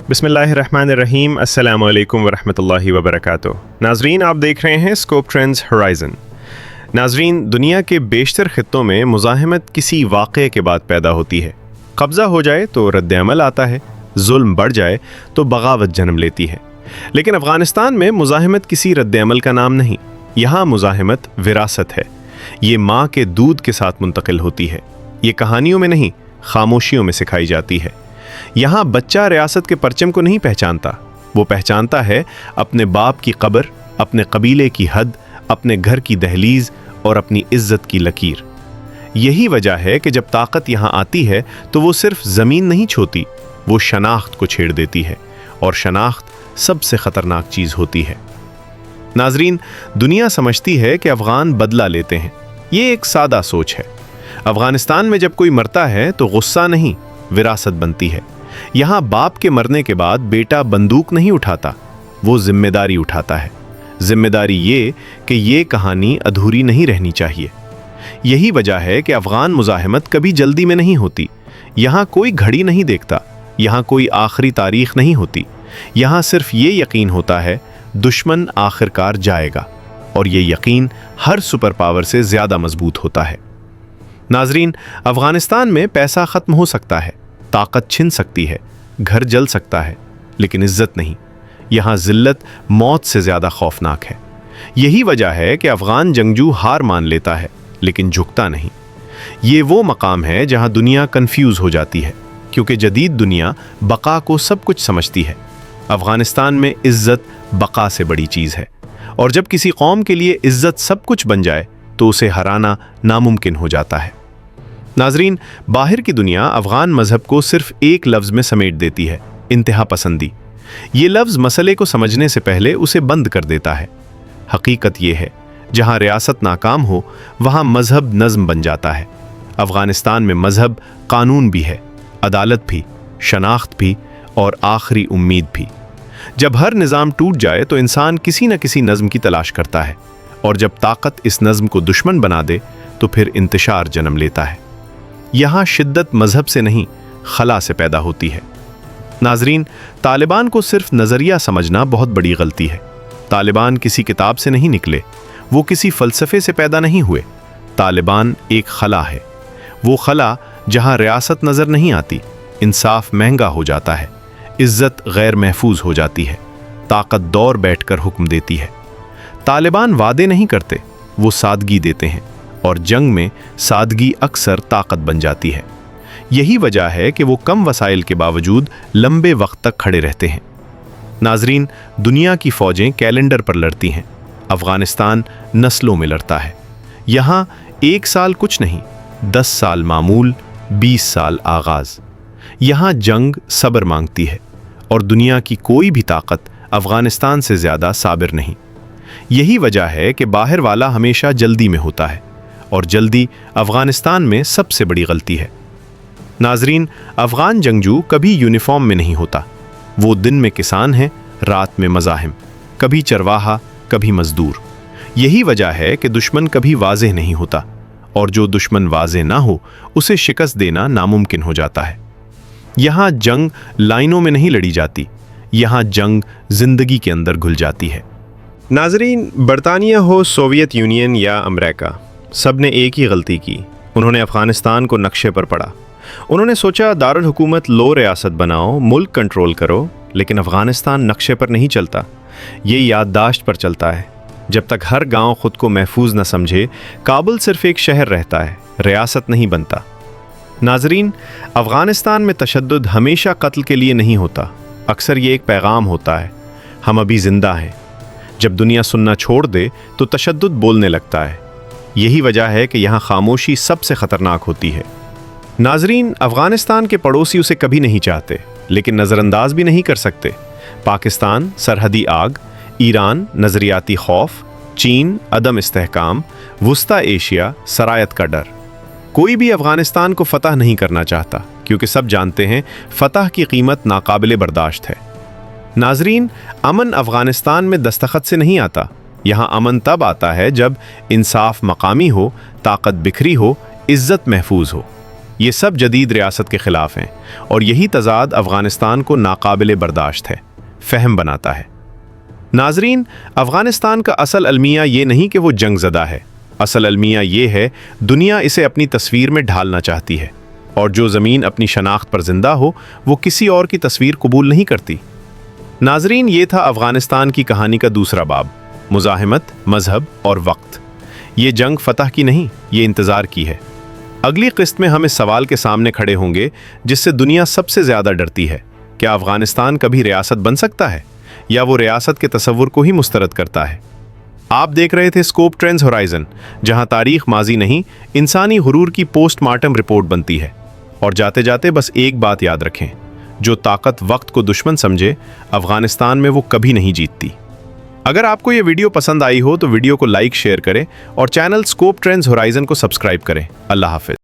बिस्मिल्लाहिर्रहमानिर्रहीम। अस्सलाम वालेकुम वरहमतुल्लाहि वबरकातुह। नाजरीन, आप देख रहे हैं स्कोप ट्रेंड्स होराइज़न। नाजरीन, दुनिया के बेशतर खित्तों में मुज़ाहमत किसी वाक़े के बाद पैदा होती है। कब्ज़ा हो जाए तो रद्द-ए-अमल आता है, जुल्म बढ़ जाए तो बगावत जन्म लेती है। लेकिन अफ़गानिस्तान में मुज़ाहमत किसी रद्द-ए-अमल का नाम नहीं, यहाँ मुज़ाहमत विरासत है। ये माँ के दूध के साथ मुंतकिल होती है। ये कहानियों में नहीं, खामोशियों में सिखाई जाती है। यहाँ बच्चा रियासत के परचम को नहीं पहचानता, वो पहचानता है अपने बाप की कब्र, अपने कबीले की हद, अपने घर की दहलीज और अपनी इज्जत की लकीर। यही वजह है कि जब ताकत यहाँ आती है तो वो सिर्फ ज़मीन नहीं छोती, वो शनाख्त को छेड़ देती है, और शनाख्त सबसे ख़तरनाक चीज़ होती है। नाजरीन, दुनिया समझती है कि अफ़गान बदला लेते हैं। ये एक सादा सोच है। अफ़गानिस्तान में जब कोई मरता है तो गुस्सा नहीं, विरासत बनती है। यहाँ बाप के मरने के बाद बेटा बंदूक नहीं उठाता, वो जिम्मेदारी उठाता है। जिम्मेदारी ये कि ये कहानी अधूरी नहीं रहनी चाहिए। यही वजह है कि अफ़गान मुज़ाहमत कभी जल्दी में नहीं होती। यहाँ कोई घड़ी नहीं देखता, यहाँ कोई आखिरी तारीख नहीं होती। यहाँ सिर्फ ये यकीन होता है दुश्मन आखिरकार जाएगा, और ये यकीन हर सुपर पावर से ज़्यादा मजबूत होता है। नाजरीन, अफ़गानिस्तान में पैसा ख़त्म हो सकता है, ताकत छिन सकती है, घर जल सकता है, लेकिन इज्जत नहीं। यहाँ ज़िल्लत मौत से ज़्यादा खौफनाक है। यही वजह है कि अफ़गान जंगजू हार मान लेता है, लेकिन झुकता नहीं। ये वो मकाम है जहाँ दुनिया कन्फ्यूज़ हो जाती है, क्योंकि जदीद दुनिया बका को सब कुछ समझती है। अफ़गानिस्तान में इज्जत बका से बड़ी चीज़ है, और जब किसी कौम के लिए इज्जत सब कुछ बन जाए तो उसे हराना नामुमकिन हो जाता है। नाजरीन, बाहर की दुनिया अफ़गान मज़हब को सिर्फ एक लफ्ज़ में समेट देती है, इंतहा पसंदी। ये लफ्ज़ मसले को समझने से पहले उसे बंद कर देता है। हकीकत ये है, जहाँ रियासत नाकाम हो वहाँ मज़हब नज़्म बन जाता है। अफ़गानिस्तान में मज़हब कानून भी है, अदालत भी, शनाख्त भी, और आखिरी उम्मीद भी। जब हर निज़ाम टूट जाए तो इंसान किसी न किसी नज़्म की तलाश करता है, और जब ताकत इस नज़्म को दुश्मन बना दे तो फिर इंतशार जन्म लेता है। यहाँ शिद्दत मज़हब से नहीं, खला से पैदा होती है। नाजरीन, तालिबान को सिर्फ नज़रिया समझना बहुत बड़ी गलती है। तालिबान किसी किताब से नहीं निकले, वो किसी फ़लसफ़े से पैदा नहीं हुए। तालिबान एक खला है, वो खला जहाँ रियासत नज़र नहीं आती, इंसाफ महंगा हो जाता है, इज़्ज़त गैर महफूज हो जाती है, ताकत दौर बैठकर हुक्म देती है। तालिबान वादे नहीं करते, वो सादगी देते हैं, और जंग में सादगी अक्सर ताकत बन जाती है। यही वजह है कि वो कम वसाइल के बावजूद लंबे वक्त तक खड़े रहते हैं। नाजरीन, दुनिया की फ़ौजें कैलेंडर पर लड़ती हैं, अफ़गानिस्तान नस्लों में लड़ता है। यहाँ 1 साल कुछ नहीं, 10 साल मामूल, 20 साल आगाज़। यहाँ जंग सब्र मांगती है, और दुनिया की कोई भी ताकत अफ़गानिस्तान से ज़्यादा साबिर नहीं। यही वजह है कि बाहर वाला हमेशा जल्दी में होता है, और जल्दी अफ़गानिस्तान में सबसे बड़ी गलती है। नाजरीन, अफ़गान जंगजू कभी यूनिफॉर्म में नहीं होता। वो दिन में किसान है, रात में मज़ाहिम, कभी चरवाहा, कभी मज़दूर। यही वजह है कि दुश्मन कभी वाज़ेह नहीं होता, और जो दुश्मन वाज़ेह ना हो उसे शिकस्त देना नामुमकिन हो जाता है। यहाँ जंग लाइनों में नहीं लड़ी जाती, यहाँ जंग ज़िंदगी के अंदर घुल जाती है। नाजरीन, बरतानिया हो, सोवियत यूनियन या अमेरिका, सब ने एक ही गलती की। उन्होंने अफ़गानिस्तान को नक्शे पर पढ़ा। उन्होंने सोचा दारुल हुकूमत लो रियासत बनाओ, मुल्क कंट्रोल करो, लेकिन अफ़गानिस्तान नक्शे पर नहीं चलता, ये याददाश्त पर चलता है। जब तक हर गांव खुद को महफूज न समझे, काबुल सिर्फ एक शहर रहता है, रियासत नहीं बनता। नाजरीन, अफ़गानिस्तान में तशद्दुद हमेशा कत्ल के लिए नहीं होता, अक्सर ये एक पैगाम होता है, हम अभी ज़िंदा हैं। जब दुनिया सुनना छोड़ दे तो तशद्दुद बोलने लगता है। यही वजह है कि यहाँ खामोशी सबसे ख़तरनाक होती है। नाजरीन, अफ़गानिस्तान के पड़ोसी उसे कभी नहीं चाहते, लेकिन नज़रअंदाज भी नहीं कर सकते। पाकिस्तान सरहदी आग, ईरान नज़रियाती खौफ, चीन अदम इस्तेहकाम, वुस्ता एशिया सरायत का डर। कोई भी अफ़गानिस्तान को फ़तह नहीं करना चाहता, क्योंकि सब जानते हैं फ़तह की कीमत नाकाबिले बर्दाश्त है। नाजरीन, अमन अफ़गानिस्तान में दस्तखत से नहीं आता। यहाँ अमन तब आता है जब इंसाफ मकामी हो, ताकत बिखरी हो, इज़्ज़त महफूज हो। ये सब जदीद रियासत के ख़िलाफ़ हैं और यही तज़ाद अफ़गानिस्तान को नाकाबिल बर्दाश्त है, फ़हम बनाता है। नाज़रीन, अफ़गानिस्तान का असल अलमिया ये नहीं कि वो जंग ज़दा है, असल अलमिया ये है दुनिया इसे अपनी तस्वीर में ढालना चाहती है, और जो ज़मीन अपनी शनाख्त पर ज़िंदा हो वो किसी और की तस्वीर कबूल नहीं करती। नाज़रीन, ये था अफ़गानिस्तान की कहानी का दूसरा बाब, मुज़ाहिमत, मज़हब और वक्त। ये जंग फ़तह की नहीं, ये इंतज़ार की है। अगली किस्त में हम इस सवाल के सामने खड़े होंगे जिससे दुनिया सबसे ज़्यादा डरती है, क्या अफ़गानिस्तान कभी रियासत बन सकता है या वो रियासत के तसव्वुर को ही मुस्तरद करता है। आप देख रहे थे स्कोप ट्रेंड्स होराइज़न, जहां तारीख माजी नहीं, इंसानी हुरूर की पोस्टमार्टम रिपोर्ट बनती है। और जाते जाते बस एक बात याद रखें, जो ताकत वक्त को दुश्मन समझे, अफ़गानिस्तान में वो कभी नहीं जीतती। अगर आपको ये वीडियो पसंद आई हो तो वीडियो को लाइक शेयर करें और चैनल स्कोप ट्रेंड्स होराइज़न को सब्सक्राइब करें। अल्लाह हाफ़िज़।